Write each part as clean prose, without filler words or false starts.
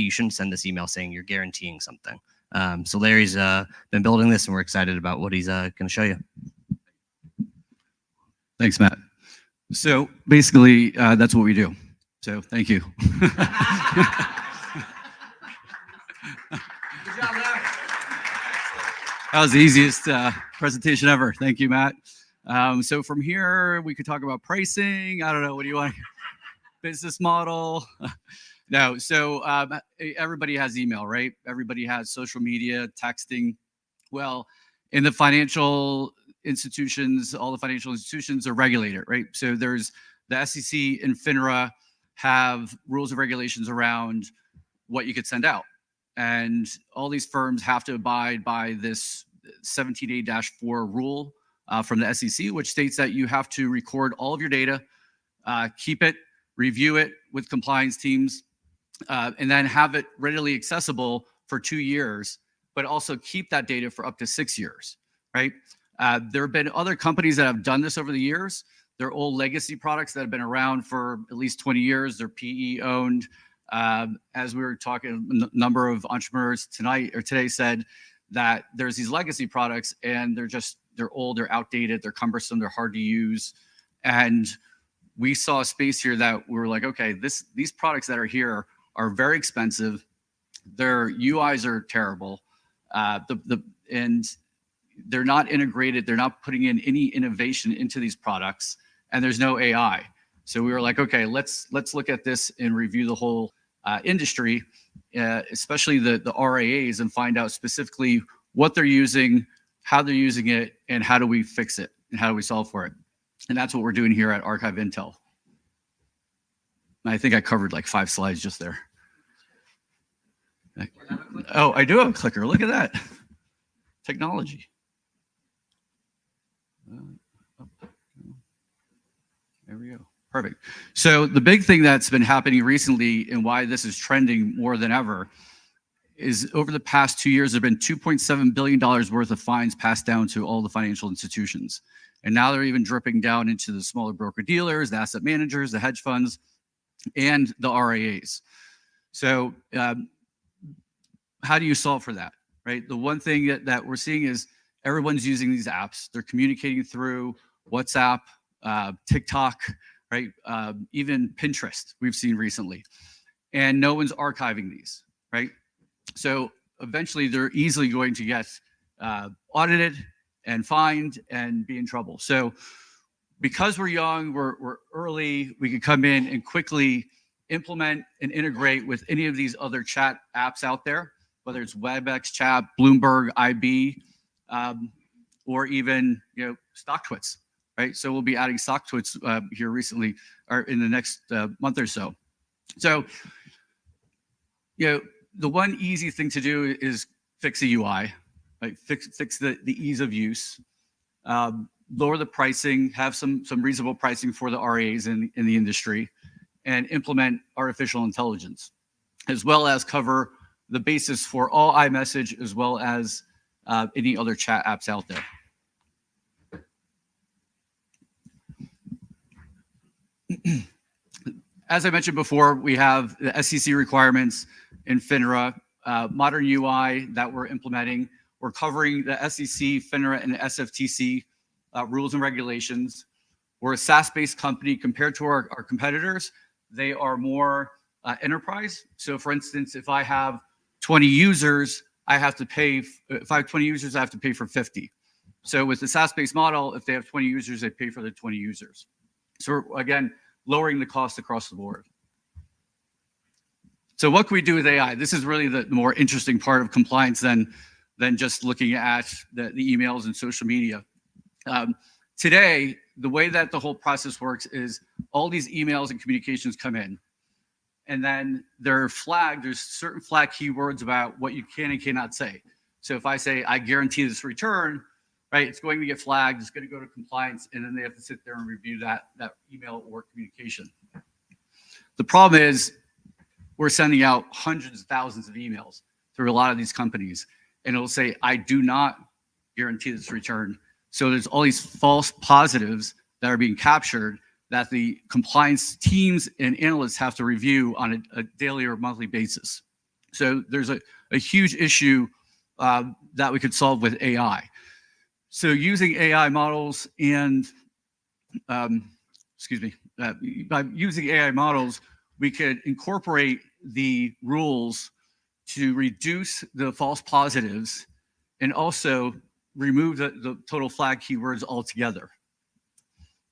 you shouldn't send this email saying you're guaranteeing something. So Larry's been building this, and we're excited about what he's going to show you. Thanks, Matt. So basically, that's what we do. So thank you. Good job, Larry. That was the easiest presentation ever. Thank you, Matt. So from here, we could talk about pricing. I don't know. What do you want? Business model. No. So everybody has email, right? Everybody has social media, texting. Well, in the financial institutions, all the financial institutions are regulated, right? So there's the SEC and FINRA have rules and regulations around what you could send out. And all these firms have to abide by this 17A-4 rule from the SEC, which states that you have to record all of your data, keep it, review it with compliance teams, and then have it readily accessible for 2 years, but also keep that data for up to 6 years, right? There have been other companies that have done this over the years. They're old legacy products that have been around for at least 20 years. They're PE owned. As we were talking, a number of entrepreneurs today said that there's these legacy products and they're old, they're outdated, they're cumbersome, they're hard to use. And we saw a space here that we were like, okay, these products that are here are very expensive. Their UIs are terrible. And they're not integrated. They're not putting in any innovation into these products, and there's no AI. So we were like, okay, let's look at this and review the whole industry, especially the RIAs, and find out specifically what they're using, how they're using it, and how do we fix it, and how do we solve for it. And that's what we're doing here at Archive Intel. I think I covered like 5 slides just there. Oh, I do have a clicker. Look at that. Technology. There we go. Perfect. So the big thing that's been happening recently and why this is trending more than ever is over the past 2 years, there have been $2.7 billion worth of fines passed down to all the financial institutions. And now they're even dripping down into the smaller broker dealers, the asset managers, the hedge funds, and the RIAs. So how do you solve for that, right? The one thing that we're seeing is everyone's using these apps. They're communicating through WhatsApp, TikTok, right? Even Pinterest we've seen recently. And no one's archiving these, right? So eventually they're easily going to get audited and fined and be in trouble. So because we're young, we're early, we can come in and quickly implement and integrate with any of these other chat apps out there, whether it's WebEx Chat, Bloomberg, IB, or even StockTwits, right? So we'll be adding StockTwits here recently, or in the next month or so. So, the one easy thing to do is fix the UI, right? Fix the ease of use, lower the pricing, have some reasonable pricing for the RAs in the industry, and implement artificial intelligence, as well as cover the basis for all iMessage, as well as any other chat apps out there. As I mentioned before, we have the SEC requirements in FINRA, modern UI that we're implementing. We're covering the SEC, FINRA, and the SFTC rules and regulations. We're a SaaS-based company compared to our competitors. They are more enterprise. So for instance, if I have 20 users, I have to pay, if I have 20 users, I have to pay for 50. So with the SaaS-based model, if they have 20 users, they pay for the 20 users. So we're, again, lowering the cost across the board. So what can we do with AI? This is really the more interesting part of compliance than just looking at the emails and social media. Today, the way that the whole process works is all these emails and communications come in, and then they're flagged. There's certain flag keywords about what you can and cannot say. So if I say, I guarantee this return, right, it's going to get flagged, it's going to go to compliance, and then they have to sit there and review that email or communication. The problem is we're sending out hundreds of thousands of emails through a lot of these companies, and it'll say, I do not guarantee this return. So there's all these false positives that are being captured that the compliance teams and analysts have to review on a daily or monthly basis. So there's a huge issue that we could solve with AI. So using AI models and, by using AI models, we could incorporate the rules to reduce the false positives and also remove the total flag keywords altogether.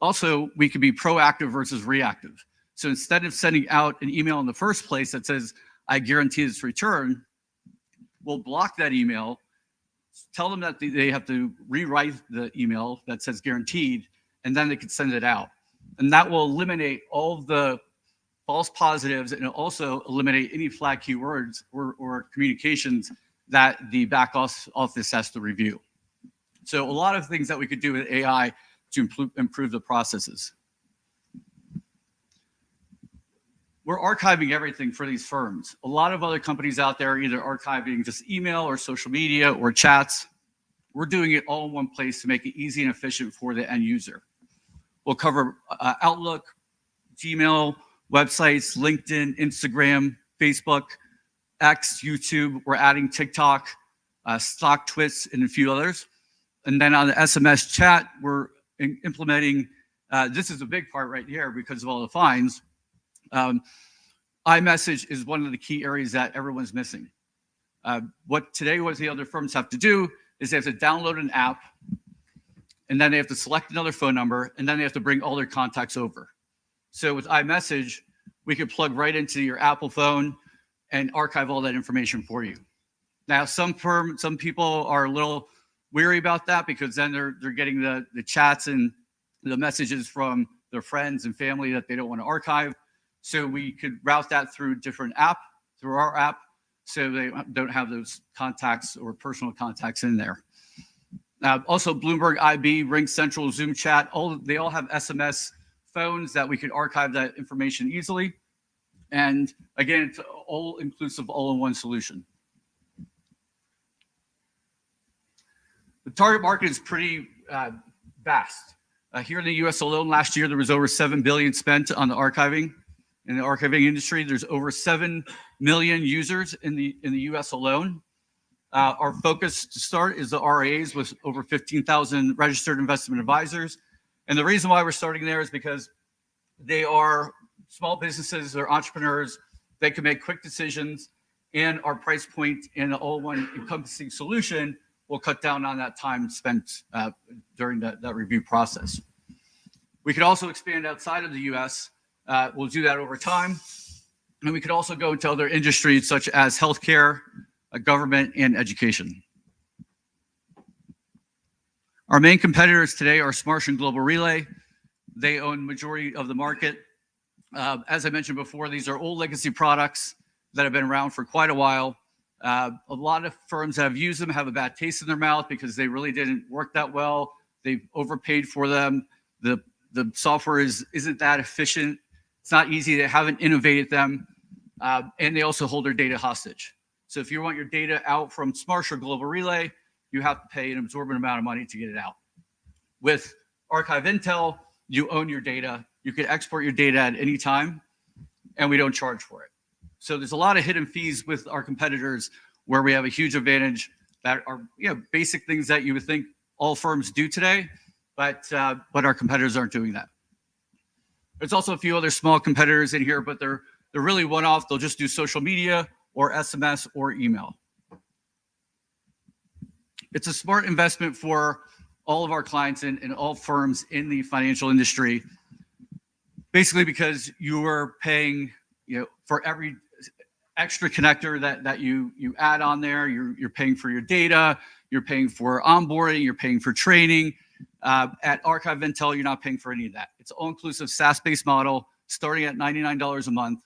Also, we could be proactive versus reactive. So instead of sending out an email in the first place that says, I guarantee this return, we'll block that email, tell them that they have to rewrite the email that says guaranteed, and then they can send it out. And that will eliminate all of the false positives and also eliminate any flag keywords or communications that the back office has to review. So a lot of things that we could do with AI to improve the processes. We're archiving everything for these firms. A lot of other companies out there are either archiving just email or social media or chats. We're doing it all in one place to make it easy and efficient for the end user. We'll cover Outlook, Gmail, websites, LinkedIn, Instagram, Facebook, X, YouTube. We're adding TikTok, Stock Twits, and a few others. And then on the SMS chat, we're implementing, this is a big part right here because of all the fines. iMessage is one of the key areas that everyone's missing. What the other firms have to do is they have to download an app, and then they have to select another phone number, and then they have to bring all their contacts over. So with iMessage, we could plug right into your Apple phone and archive all that information for you. Now, some people are a little weary about that because then they're getting the chats and the messages from their friends and family that they don't want to archive. So we could route that through through our app, so they don't have those contacts or personal contacts in there. Also, Bloomberg IB, Ring Central, Zoom Chat, they all have SMS phones that we could archive that information easily. And again, it's all inclusive, all-in-one solution. The target market is pretty vast. Here in the US alone, last year, there was over $7 billion spent on the archiving. In the archiving industry, there's over 7 million users in the US alone. Our focus to start is the RIAs with over 15,000 registered investment advisors. And the reason why we're starting there is because they are small businesses, they're entrepreneurs, they can make quick decisions, and our price point in the all-one encompassing solution will cut down on that time spent during that review process. We could also expand outside of the US. We'll do that over time. And we could also go into other industries such as healthcare, government, and education. Our main competitors today are Smarsh and Global Relay. They own the majority of the market. As I mentioned before, these are old legacy products that have been around for quite a while. A lot of firms that have used them have a bad taste in their mouth because they really didn't work that well. They've overpaid for them. The software isn't that efficient. It's not easy. They haven't innovated them. And they also hold their data hostage. So if you want your data out from Smarsh or Global Relay, you have to pay an absorbent amount of money to get it out. With Archive Intel, you own your data. You can export your data at any time, and we don't charge for it. So there's a lot of hidden fees with our competitors where we have a huge advantage that are basic things that you would think all firms do today, but our competitors aren't doing that. There's also a few other small competitors in here, but they're really one-off. They'll just do social media or SMS or email. It's a smart investment for all of our clients and all firms in the financial industry, basically because you are paying for every extra connector that you add on there. You're paying for your data, you're paying for onboarding, you're paying for training. At Archive Intel, you're not paying for any of that. It's all-inclusive SaaS-based model starting at $99 a month.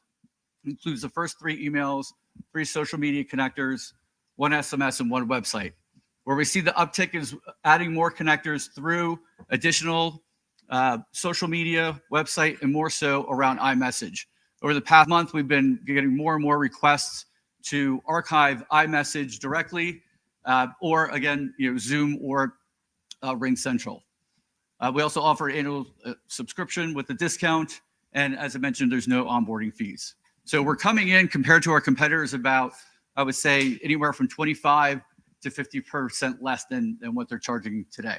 Includes the first 3 emails, 3 social media connectors, 1 SMS, and 1 website. Where we see the uptick is adding more connectors through additional social media, website, and more so around iMessage. Over the past month, we've been getting more and more requests to archive iMessage directly, or again, Zoom or Ring Central. We also offer annual subscription with a discount, and as I mentioned, there's no onboarding fees. So we're coming in compared to our competitors about I would say anywhere from 25 to 50% less than what they're charging today.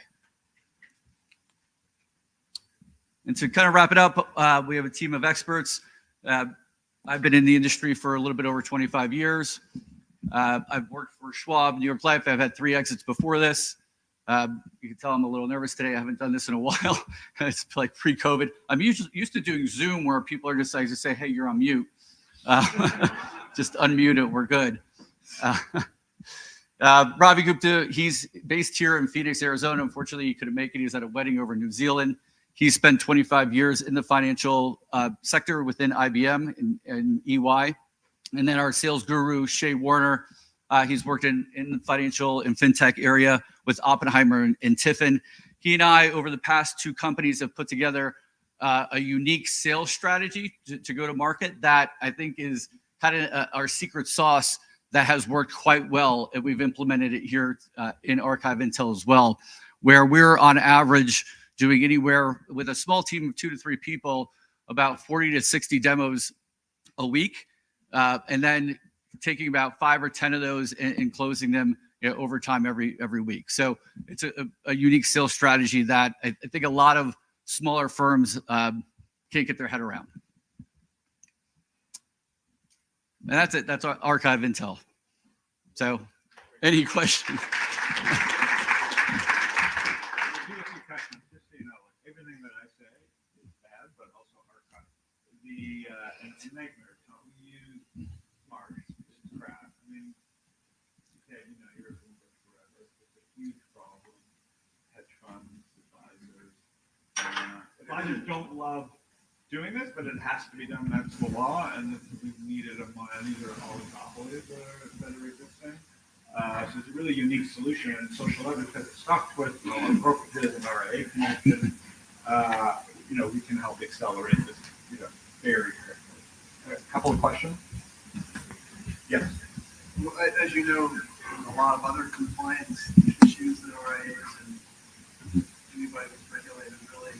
And to kind of wrap it up, we have a team of experts. I've been in the industry for a little bit over 25 years. I've worked for Schwab, New York Life. I've had 3 exits before this. You can tell I'm a little nervous today. I haven't done this in a while. It's like pre-COVID. I'm used to doing Zoom where people are just like to say, hey, you're on mute. Just unmute it. We're good. Ravi Gupta, he's based here in Phoenix, Arizona. Unfortunately, he couldn't make it. He was at a wedding over in New Zealand. He spent 25 years in the financial sector within IBM and EY. And then our sales guru, Shay Warner, he's worked in the financial and fintech area with Oppenheimer and Tiffin. He and I, over the past 2 companies, have put together a unique sales strategy to go to market that I think is kind of our secret sauce that has worked quite well. And we've implemented it here in Archive Intel as well, where we're on average doing anywhere with a small team of 2 to 3 people, about 40 to 60 demos a week. And then taking about 5 or 10 of those and closing them over time every week. So it's a unique sales strategy that I think a lot of smaller firms can't get their head around. And that's it. That's our Archive Intel. So any questions? Everything that I say is bad, but also archive. And nightmare. We use March, which is crap. I mean, okay, you're going to work forever. It's a huge problem. Hedge funds, advisors. Advisors don't love doing this, but it has to be done. That's the law, and we've needed a money. These are oligopolies that are existing. So it's a really unique solution, and Social Leverage has it stuck with brokerages and RIA connections. We can help accelerate this, very quickly. A couple of questions? Yes. Well, as you know, there's a lot of other compliance issues that RIAs and anybody with regulated really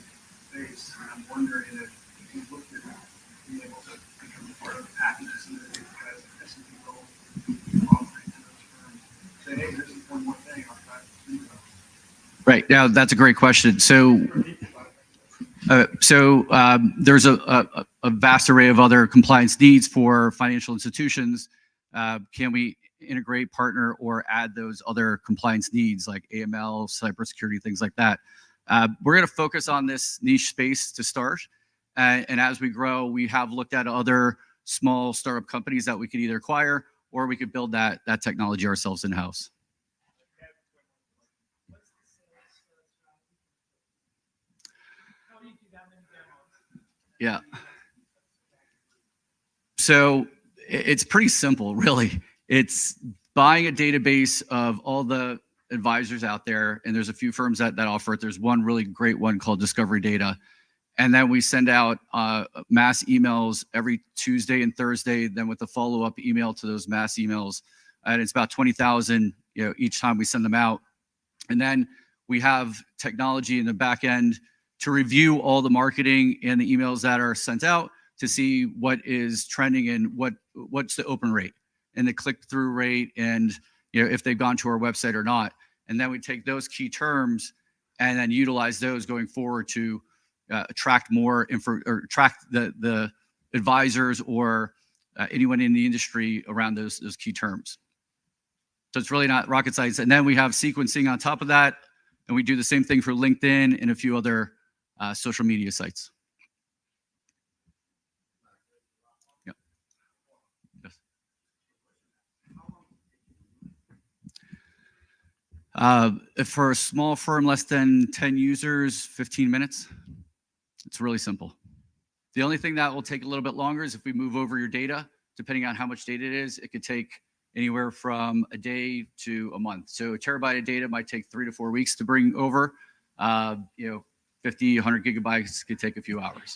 face. And I'm wondering if you looked at being able to become part of the packages and that these guys at S&P Gold offering to those firms. Say, hey, this is one more thing I'll try to do. Right. Now, that's a great question. So there's a vast array of other compliance needs for financial institutions. Can we integrate, partner, or add those other compliance needs like AML, cybersecurity, things like that? We're going to focus on this niche space to start. And as we grow, we have looked at other small startup companies that we could either acquire or we could build that technology ourselves in-house. Yeah. So it's pretty simple, really. It's buying a database of all the advisors out there, and there's a few firms that offer it. There's one really great one called Discovery Data. And then we send out mass emails every Tuesday and Thursday, then with a follow-up email to those mass emails. And it's about 20,000 each time we send them out. And then we have technology in the back end to review all the marketing and the emails that are sent out to see what is trending and what's the open rate and the click-through rate and if they've gone to our website or not. And then we take those key terms and then utilize those going forward to attract more info or attract the advisors or anyone in the industry around those key terms. So it's really not rocket science. And then we have sequencing on top of that, and we do the same thing for LinkedIn and a few other social media sites. Yeah. Yes. For a small firm, less than 10 users, 15 minutes. It's really simple. The only thing that will take a little bit longer is if we move over your data, depending on how much data it is, it could take anywhere from a day to a month. So a terabyte of data might take 3 to 4 weeks to bring over. 50, 100 gigabytes could take a few hours.